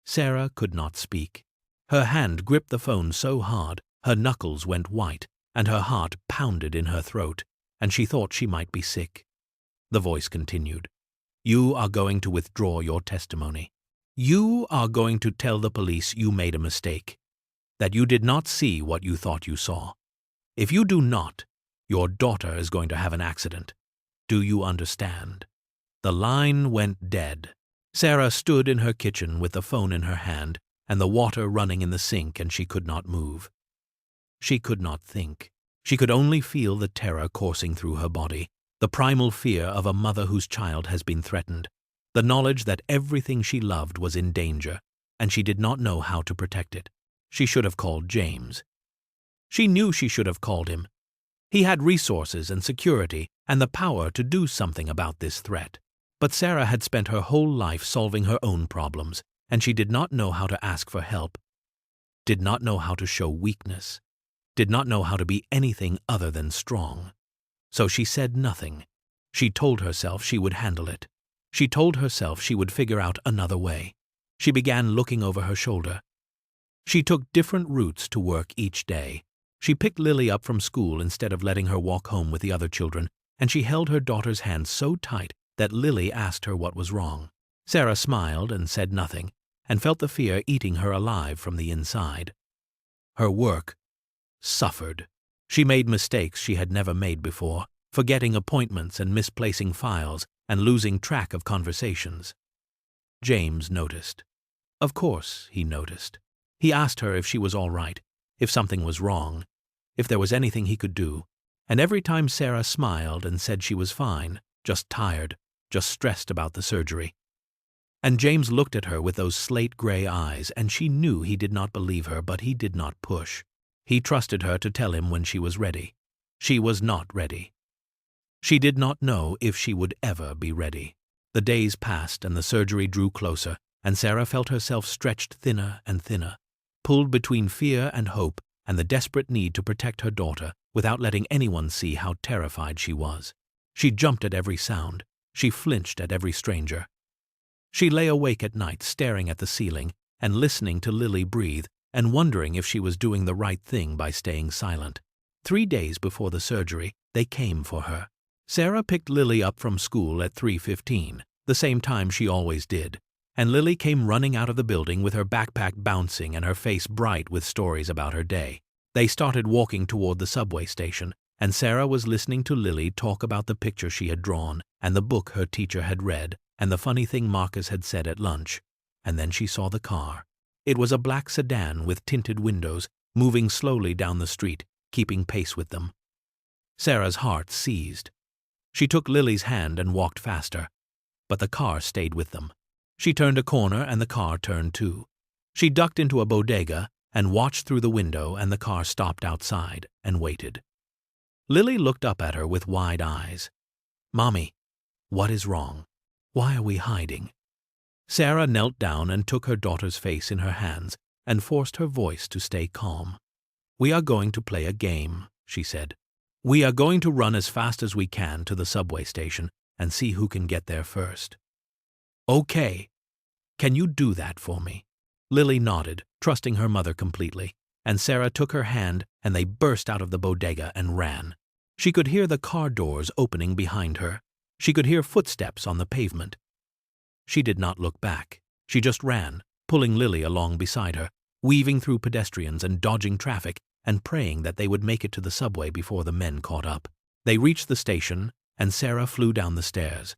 Sarah could not speak. Her hand gripped the phone so hard, her knuckles went white, and her heart pounded in her throat, and she thought she might be sick. The voice continued, "You are going to withdraw your testimony. You are going to tell the police you made a mistake, that you did not see what you thought you saw. If you do not, your daughter is going to have an accident. Do you understand?" The line went dead. Sarah stood in her kitchen with the phone in her hand and the water running in the sink, and she could not move. She could not think. She could only feel the terror coursing through her body, the primal fear of a mother whose child has been threatened, the knowledge that everything she loved was in danger, and she did not know how to protect it. She should have called James. She knew she should have called him. He had resources and security and the power to do something about this threat. But Sarah had spent her whole life solving her own problems, and she did not know how to ask for help, did not know how to show weakness, did not know how to be anything other than strong. So she said nothing. She told herself she would handle it. She told herself she would figure out another way. She began looking over her shoulder. She took different routes to work each day. She picked Lily up from school instead of letting her walk home with the other children, and she held her daughter's hand so tight that Lily asked her what was wrong. Sarah smiled and said nothing, and felt the fear eating her alive from the inside. her work, suffered. She made mistakes she had never made before, forgetting appointments and misplacing files and losing track of conversations. James noticed. Of course, he noticed. He asked her if she was all right, if something was wrong, if there was anything he could do, and every time Sarah smiled and said she was fine, just tired, just stressed about the surgery. And James looked at her with those slate-gray eyes, and she knew he did not believe her, but he did not push. He trusted her to tell him when she was ready. She was not ready. She did not know if she would ever be ready. The days passed and the surgery drew closer, and Sarah felt herself stretched thinner and thinner, pulled between fear and hope and the desperate need to protect her daughter without letting anyone see how terrified she was. She jumped at every sound. She flinched at every stranger. She lay awake at night staring at the ceiling and listening to Lily breathe and wondering if she was doing the right thing by staying silent. 3 days before the surgery, they came for her. Sarah picked Lily up from school at 3:15, the same time she always did, and Lily came running out of the building with her backpack bouncing and her face bright with stories about her day. They started walking toward the subway station, and Sarah was listening to Lily talk about the picture she had drawn and the book her teacher had read and the funny thing Marcus had said at lunch. And then she saw the car. It was a black sedan with tinted windows, moving slowly down the street, keeping pace with them. Sarah's heart seized. She took Lily's hand and walked faster, but the car stayed with them. She turned a corner and the car turned too. She ducked into a bodega and watched through the window, and the car stopped outside and waited. Lily looked up at her with wide eyes. "Mommy, what is wrong? Why are we hiding?" Sarah knelt down and took her daughter's face in her hands and forced her voice to stay calm. "We are going to play a game," she said. "We are going to run as fast as we can to the subway station and see who can get there first." "Okay. Can you do that for me?" Lily nodded, trusting her mother completely, and Sarah took her hand and they burst out of the bodega and ran. She could hear the car doors opening behind her. She could hear footsteps on the pavement. She did not look back. She just ran, pulling Lily along beside her, weaving through pedestrians and dodging traffic and praying that they would make it to the subway before the men caught up. They reached the station, and Sarah flew down the stairs.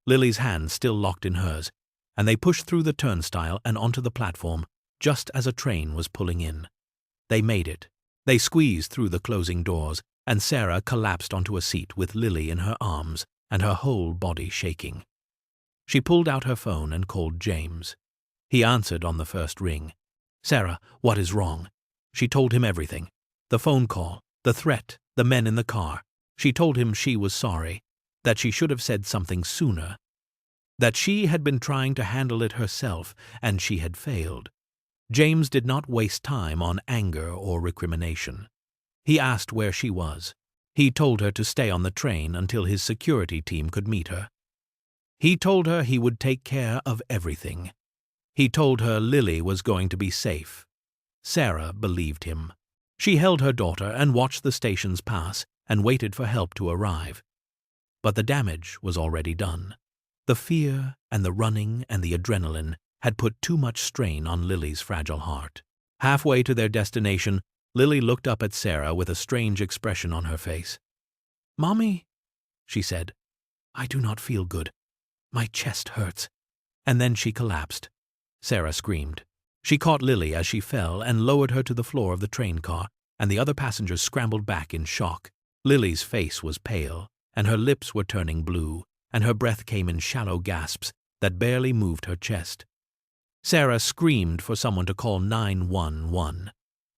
Lily's hand still locked in hers, and they pushed through the turnstile and onto the platform just as a train was pulling in. They made it. They squeezed through the closing doors, and Sarah collapsed onto a seat with Lily in her arms and her whole body shaking. She pulled out her phone and called James. He answered on the first ring. "Sarah, what is wrong?" She told him everything. The phone call, the threat, the men in the car. She told him she was sorry, that she should have said something sooner, that she had been trying to handle it herself and she had failed. James did not waste time on anger or recrimination. He asked where she was. He told her to stay on the train until his security team could meet her. He told her he would take care of everything. He told her Lily was going to be safe. Sarah believed him. She held her daughter and watched the stations pass and waited for help to arrive. But the damage was already done. The fear and the running and the adrenaline had put too much strain on Lily's fragile heart. Halfway to their destination, Lily looked up at Sarah with a strange expression on her face. "Mommy," she said, "I do not feel good. My chest hurts." And then she collapsed. Sarah screamed. She caught Lily as she fell and lowered her to the floor of the train car, and the other passengers scrambled back in shock. Lily's face was pale, and her lips were turning blue, and her breath came in shallow gasps that barely moved her chest. Sarah screamed for someone to call 911.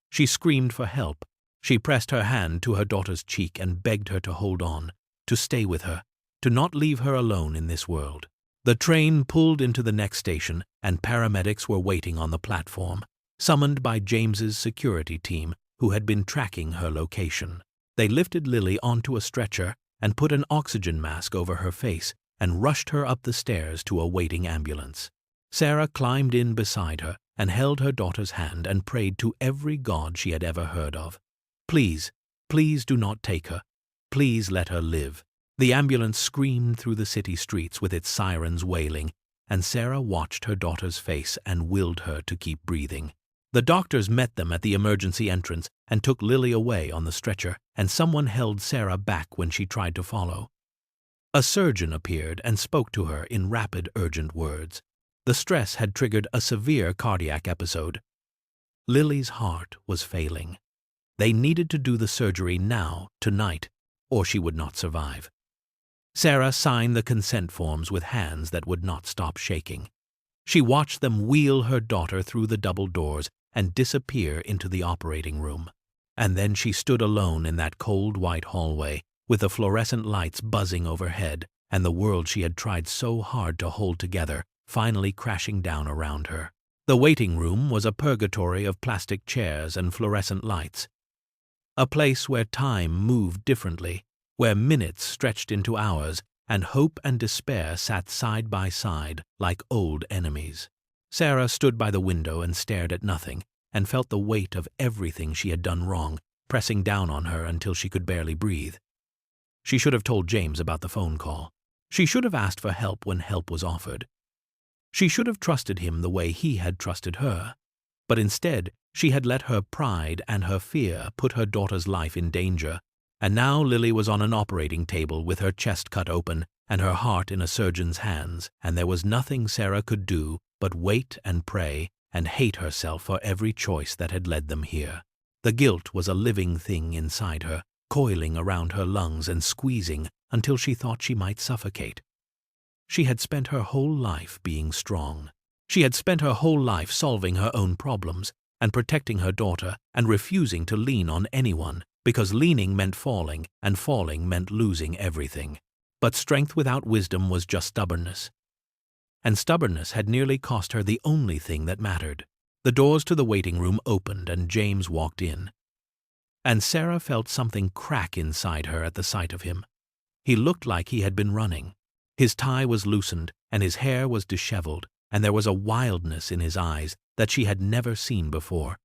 She screamed for help. She pressed her hand to her daughter's cheek and begged her to hold on, to stay with her, to not leave her alone in this world. The train pulled into the next station, and paramedics were waiting on the platform, summoned by James's security team, who had been tracking her location. They lifted Lily onto a stretcher and put an oxygen mask over her face and rushed her up the stairs to a waiting ambulance. Sarah climbed in beside her and held her daughter's hand and prayed to every god she had ever heard of. "Please, please do not take her. Please let her live." The ambulance screamed through the city streets with its sirens wailing, and Sarah watched her daughter's face and willed her to keep breathing. The doctors met them at the emergency entrance and took Lily away on the stretcher, and someone held Sarah back when she tried to follow. A surgeon appeared and spoke to her in rapid, urgent words. The stress had triggered a severe cardiac episode. Lily's heart was failing. They needed to do the surgery now, tonight, or she would not survive. Sarah signed the consent forms with hands that would not stop shaking. She watched them wheel her daughter through the double doors and disappear into the operating room. And then she stood alone in that cold white hallway, with the fluorescent lights buzzing overhead and the world she had tried so hard to hold together finally crashing down around her. The waiting room was a purgatory of plastic chairs and fluorescent lights. A place where time moved differently, where minutes stretched into hours, and hope and despair sat side by side like old enemies. Sarah stood by the window and stared at nothing, and felt the weight of everything she had done wrong, pressing down on her until she could barely breathe. She should have told James about the phone call. She should have asked for help when help was offered. She should have trusted him the way he had trusted her. But instead, she had let her pride and her fear put her daughter's life in danger, and now Lily was on an operating table with her chest cut open and her heart in a surgeon's hands, and there was nothing Sarah could do but wait and pray and hate herself for every choice that had led them here. The guilt was a living thing inside her, coiling around her lungs and squeezing until she thought she might suffocate. She had spent her whole life being strong. She had spent her whole life solving her own problems and protecting her daughter and refusing to lean on anyone, because leaning meant falling and falling meant losing everything. But strength without wisdom was just stubbornness. And stubbornness had nearly cost her the only thing that mattered. The doors to the waiting room opened and James walked in. And Sarah felt something crack inside her at the sight of him. He looked like he had been running. His tie was loosened and his hair was disheveled, and there was a wildness in his eyes that she had never seen before.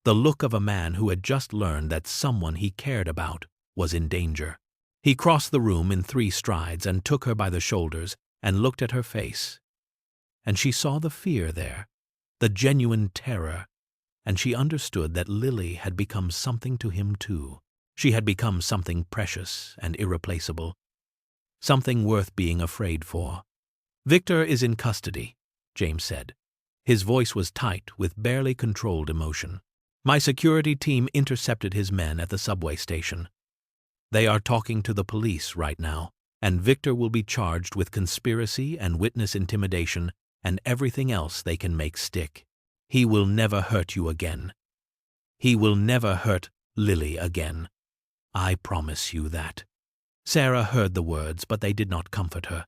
The look of a man who had just learned that someone he cared about was in danger. He crossed the room in 3 strides and took her by the shoulders and looked at her face. And she saw the fear there, the genuine terror, and she understood that Lily had become something to him too. She had become something precious and irreplaceable, something worth being afraid for. "Victor is in custody," James said. His voice was tight with barely controlled emotion. "My security team intercepted his men at the subway station. They are talking to the police right now, and Victor will be charged with conspiracy and witness intimidation and everything else they can make stick. He will never hurt you again. He will never hurt Lily again. I promise you that." Sarah heard the words, but they did not comfort her.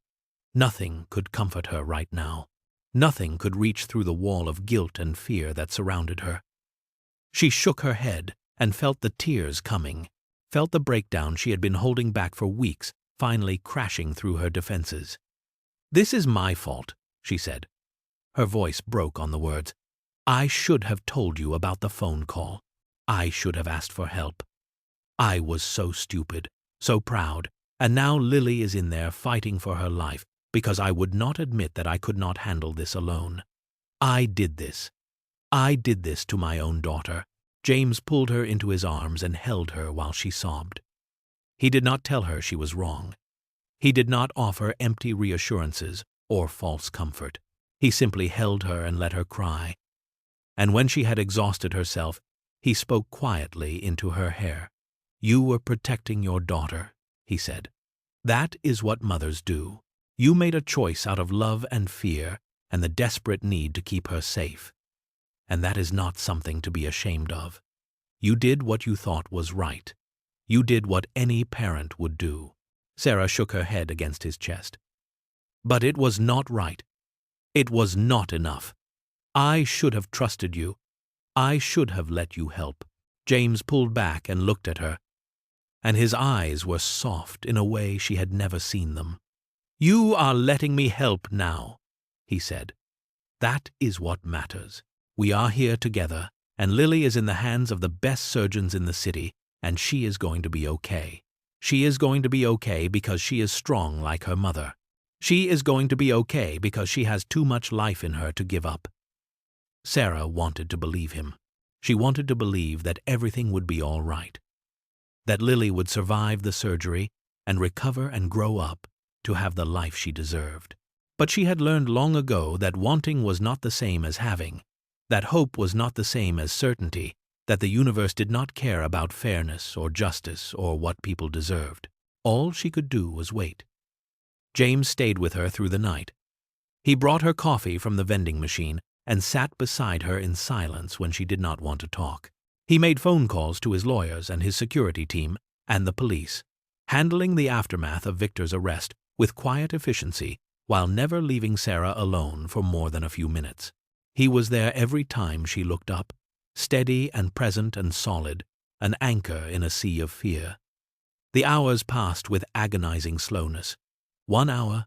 Nothing could comfort her right now. Nothing could reach through the wall of guilt and fear that surrounded her. She shook her head and felt the tears coming, felt the breakdown she had been holding back for weeks finally crashing through her defenses. "This is my fault," she said. Her voice broke on the words. "I should have told you about the phone call. I should have asked for help. I was so stupid, so proud, and now Lily is in there fighting for her life because I would not admit that I could not handle this alone. I did this. I did this to my own daughter." James pulled her into his arms and held her while she sobbed. He did not tell her she was wrong. He did not offer empty reassurances or false comfort. He simply held her and let her cry. And when she had exhausted herself, he spoke quietly into her hair. "You were protecting your daughter," he said. "That is what mothers do. You made a choice out of love and fear and the desperate need to keep her safe. And that is not something to be ashamed of. You did what you thought was right. You did what any parent would do." Sarah shook her head against his chest. "But it was not right. It was not enough. I should have trusted you. I should have let you help." James pulled back and looked at her, and his eyes were soft in a way she had never seen them. "You are letting me help now," he said. "That is what matters. We are here together, and Lily is in the hands of the best surgeons in the city, and she is going to be okay. She is going to be okay because she is strong like her mother. She is going to be okay because she has too much life in her to give up." Sarah wanted to believe him. She wanted to believe that everything would be all right, that Lily would survive the surgery and recover and grow up to have the life she deserved. But she had learned long ago that wanting was not the same as having, that hope was not the same as certainty, that the universe did not care about fairness or justice or what people deserved. All she could do was wait. James stayed with her through the night. He brought her coffee from the vending machine and sat beside her in silence when she did not want to talk. He made phone calls to his lawyers and his security team and the police, handling the aftermath of Victor's arrest with quiet efficiency while never leaving Sarah alone for more than a few minutes. He was there every time she looked up, steady and present and solid, an anchor in a sea of fear. The hours passed with agonizing slowness. 1 hour,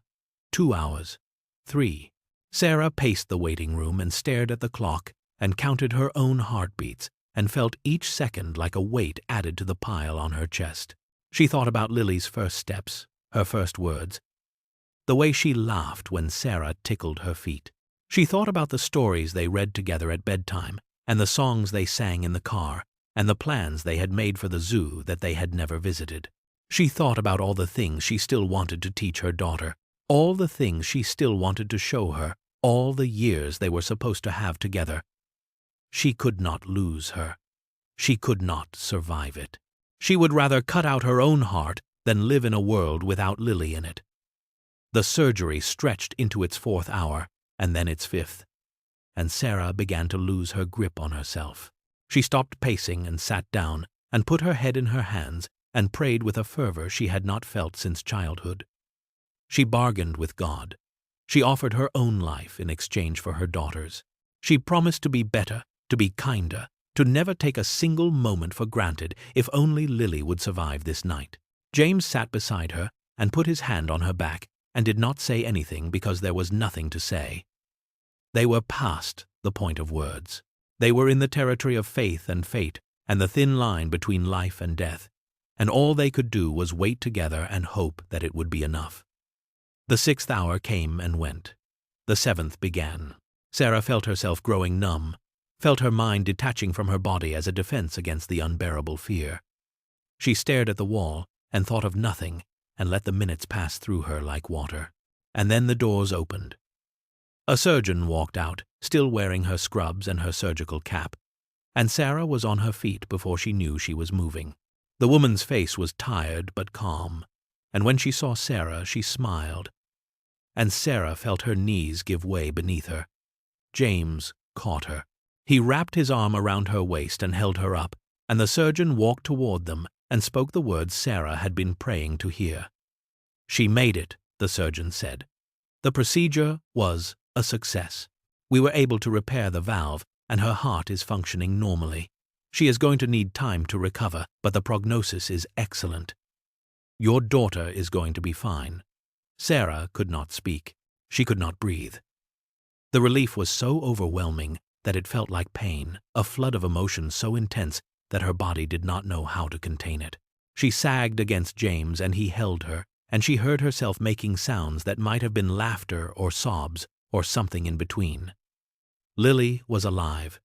2 hours, 3. Sarah paced the waiting room and stared at the clock and counted her own heartbeats and felt each second like a weight added to the pile on her chest. She thought about Lily's first steps, her first words, the way she laughed when Sarah tickled her feet. She thought about the stories they read together at bedtime and the songs they sang in the car and the plans they had made for the zoo that they had never visited. She thought about all the things she still wanted to teach her daughter, all the things she still wanted to show her, all the years they were supposed to have together. She could not lose her. She could not survive it. She would rather cut out her own heart than live in a world without Lily in it. The surgery stretched into its 4th hour, and then its 5th, and Sarah began to lose her grip on herself. She stopped pacing and sat down and put her head in her hands and prayed with a fervor she had not felt since childhood. She bargained with God. She offered her own life in exchange for her daughter's. She promised to be better, to be kinder, to never take a single moment for granted if only Lily would survive this night. James sat beside her and put his hand on her back and did not say anything because there was nothing to say. They were past the point of words. They were in the territory of faith and fate and the thin line between life and death, and all they could do was wait together and hope that it would be enough. The 6th hour came and went. The 7th began. Sarah felt herself growing numb, felt her mind detaching from her body as a defense against the unbearable fear. She stared at the wall and thought of nothing and let the minutes pass through her like water. And then the doors opened. A surgeon walked out, still wearing her scrubs and her surgical cap, and Sarah was on her feet before she knew she was moving. The woman's face was tired but calm, and when she saw Sarah, she smiled, and Sarah felt her knees give way beneath her. James caught her. He wrapped his arm around her waist and held her up, and the surgeon walked toward them and spoke the words Sarah had been praying to hear. "She made it," the surgeon said. "The procedure was a success. We were able to repair the valve, and her heart is functioning normally. She is going to need time to recover, but the prognosis is excellent. Your daughter is going to be fine." Sarah could not speak. She could not breathe. The relief was so overwhelming that it felt like pain, a flood of emotion so intense that her body did not know how to contain it. She sagged against James and he held her, and she heard herself making sounds that might have been laughter or sobs or something in between. Lily was alive.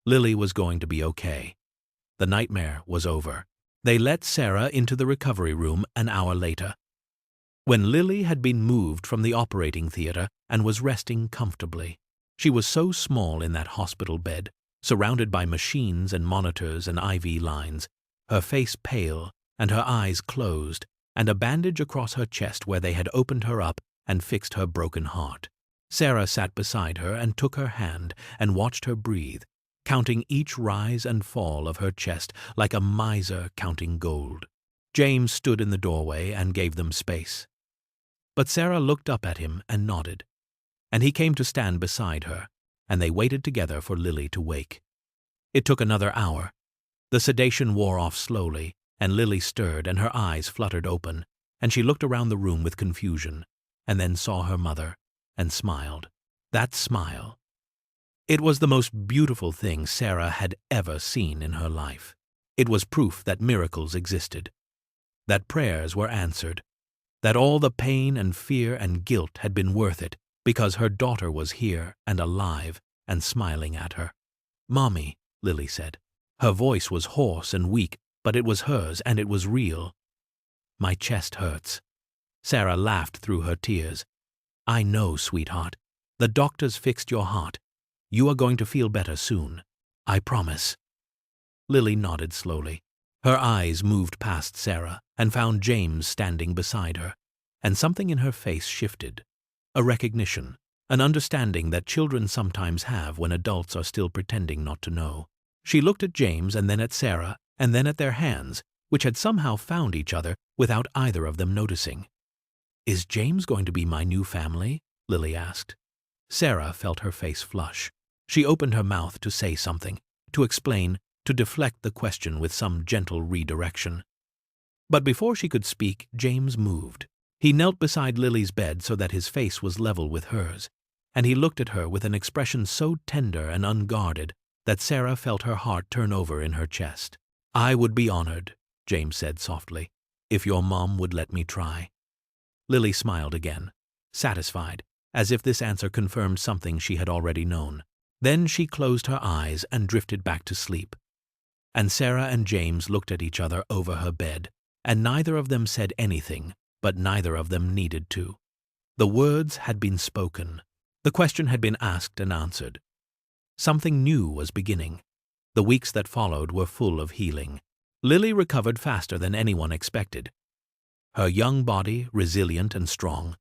Lily was going to be okay. The nightmare was over. They let Sarah into the recovery room an hour later, when Lily had been moved from the operating theater and was resting comfortably. She was so small in that hospital bed, surrounded by machines and monitors and IV lines, her face pale and her eyes closed, and a bandage across her chest where they had opened her up and fixed her broken heart. Sarah sat beside her and took her hand and watched her breathe, counting each rise and fall of her chest like a miser counting gold. James stood in the doorway and gave them space. But Sarah looked up at him and nodded, and he came to stand beside her, and they waited together for Lily to wake. It took another hour. The sedation wore off slowly, and Lily stirred and her eyes fluttered open, and she looked around the room with confusion, and then saw her mother, and smiled. That smile. It was the most beautiful thing Sarah had ever seen in her life. It was proof that miracles existed, that prayers were answered, that all the pain and fear and guilt had been worth it because her daughter was here and alive and smiling at her. "Mommy," Lily said. Her voice was hoarse and weak, but it was hers and it was real. My chest hurts. Sarah laughed through her tears. I know, sweetheart. The doctors fixed your heart. You are going to feel better soon. I promise. Lily nodded slowly. Her eyes moved past Sarah and found James standing beside her, and something in her face shifted. A recognition, an understanding that children sometimes have when adults are still pretending not to know. She looked at James and then at Sarah and then at their hands, which had somehow found each other without either of them noticing. Is James going to be my new family? Lily asked. Sarah felt her face flush. She opened her mouth to say something, to explain, to deflect the question with some gentle redirection. But before she could speak, James moved. He knelt beside Lily's bed so that his face was level with hers, and he looked at her with an expression so tender and unguarded that Sarah felt her heart turn over in her chest. I would be honored, James said softly, if your mom would let me try. Lily smiled again, satisfied, as if this answer confirmed something she had already known. Then she closed her eyes and drifted back to sleep. And Sarah and James looked at each other over her bed, and neither of them said anything, but neither of them needed to. The words had been spoken. The question had been asked and answered. Something new was beginning. The weeks that followed were full of healing. Lily recovered faster than anyone expected. Her young body resilient and strong.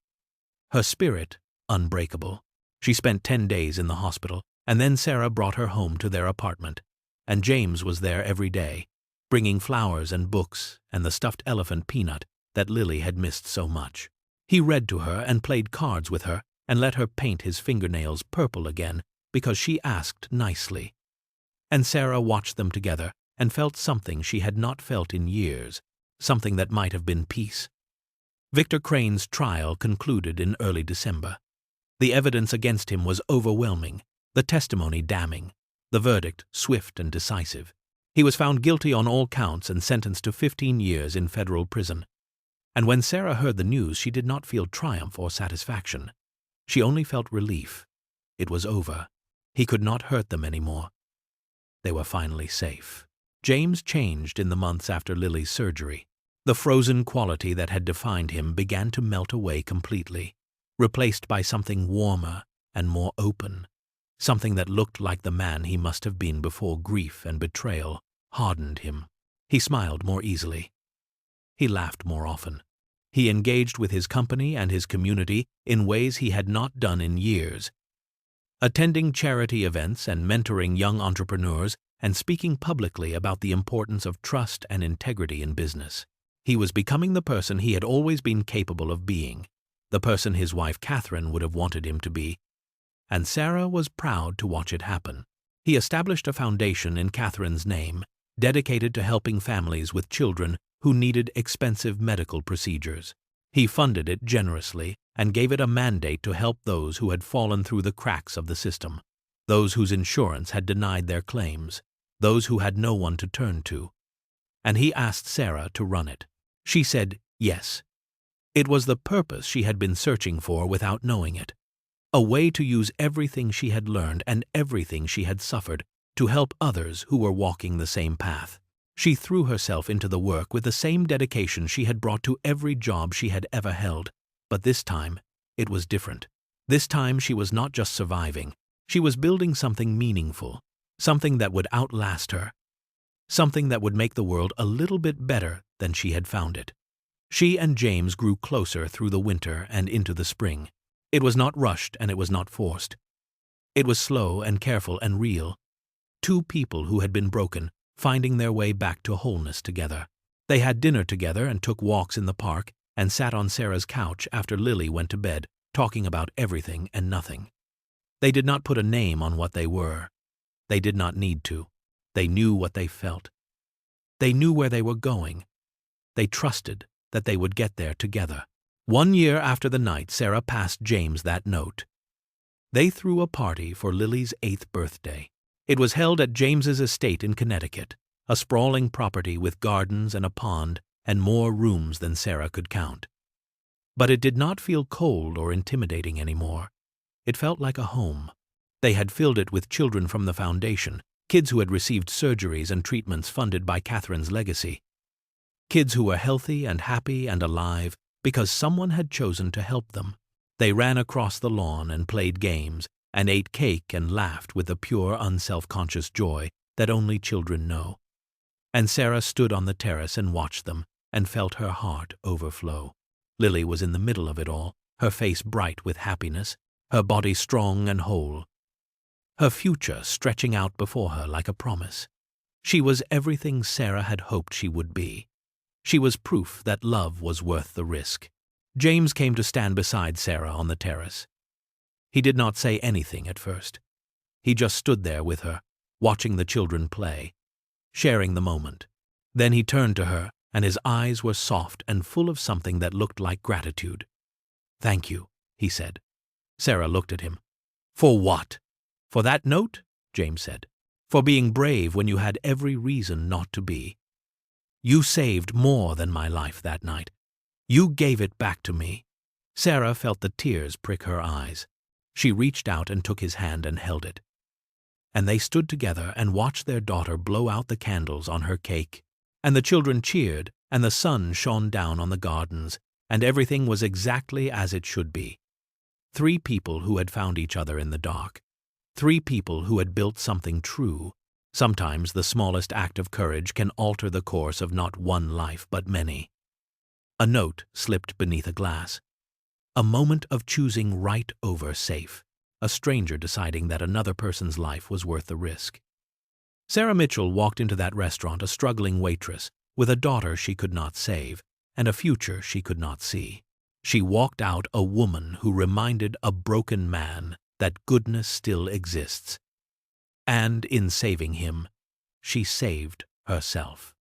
Her spirit unbreakable. She spent 10 days in the hospital, and then Sarah brought her home to their apartment, and James was there every day, bringing flowers and books and the stuffed elephant Peanut that Lily had missed so much. He read to her and played cards with her and let her paint his fingernails purple again because she asked nicely. And Sarah watched them together and felt something she had not felt in years, something that might have been peace. Victor Crane's trial concluded in early December. The evidence against him was overwhelming, the testimony damning, the verdict swift and decisive. He was found guilty on all counts and sentenced to 15 years in federal prison. And when Sarah heard the news, she did not feel triumph or satisfaction. She only felt relief. It was over. He could not hurt them anymore. They were finally safe. James changed in the months after Lily's surgery. The frozen quality that had defined him began to melt away completely, replaced by something warmer and more open, something that looked like the man he must have been before grief and betrayal hardened him. He smiled more easily. He laughed more often. He engaged with his company and his community in ways he had not done in years, attending charity events and mentoring young entrepreneurs and speaking publicly about the importance of trust and integrity in business. He was becoming the person he had always been capable of being, the person his wife Catherine would have wanted him to be, and Sarah was proud to watch it happen. He established a foundation in Catherine's name, dedicated to helping families with children who needed expensive medical procedures. He funded it generously and gave it a mandate to help those who had fallen through the cracks of the system, those whose insurance had denied their claims, those who had no one to turn to. And he asked Sarah to run it. She said yes. It was the purpose she had been searching for without knowing it. A way to use everything she had learned and everything she had suffered to help others who were walking the same path. She threw herself into the work with the same dedication she had brought to every job she had ever held, but this time it was different. This time she was not just surviving, she was building something meaningful, something that would outlast her, something that would make the world a little bit better than she had found it. She and James grew closer through the winter and into the spring. It was not rushed and it was not forced. It was slow and careful and real. Two people who had been broken, finding their way back to wholeness together. They had dinner together and took walks in the park and sat on Sarah's couch after Lily went to bed, talking about everything and nothing. They did not put a name on what they were. They did not need to. They knew what they felt. They knew where they were going. They trusted that they would get there together. 1 year after the night Sarah passed James that note. They threw a party for Lily's 8th birthday. It was held at James's estate in Connecticut, a sprawling property with gardens and a pond and more rooms than Sarah could count. But it did not feel cold or intimidating anymore. It felt like a home. They had filled it with children from the foundation, Kids who had received surgeries and treatments funded by Catherine's legacy. Kids who were healthy and happy and alive because someone had chosen to help them. They ran across the lawn and played games and ate cake and laughed with the pure, unself-conscious joy that only children know. And Sarah stood on the terrace and watched them and felt her heart overflow. Lily was in the middle of it all, her face bright with happiness, her body strong and whole, her future stretching out before her like a promise. She was everything Sarah had hoped she would be. She was proof that love was worth the risk. James came to stand beside Sarah on the terrace. He did not say anything at first. He just stood there with her, watching the children play, sharing the moment. Then he turned to her, and his eyes were soft and full of something that looked like gratitude. "Thank you," he said. Sarah looked at him. "For what?" "For that note," James said. "For being brave when you had every reason not to be. You saved more than my life that night. You gave it back to me." Sarah felt the tears prick her eyes. She reached out and took his hand and held it. And they stood together and watched their daughter blow out the candles on her cake. And the children cheered, and the sun shone down on the gardens, and everything was exactly as it should be. 3 people who had found each other in the dark. 3 people who had built something true. Sometimes the smallest act of courage can alter the course of not one life but many. A note slipped beneath a glass. A moment of choosing right over safe. A stranger deciding that another person's life was worth the risk. Sarah Mitchell walked into that restaurant a struggling waitress, with a daughter she could not save, and a future she could not see. She walked out a woman who reminded a broken man that goodness still exists. And in saving him, she saved herself.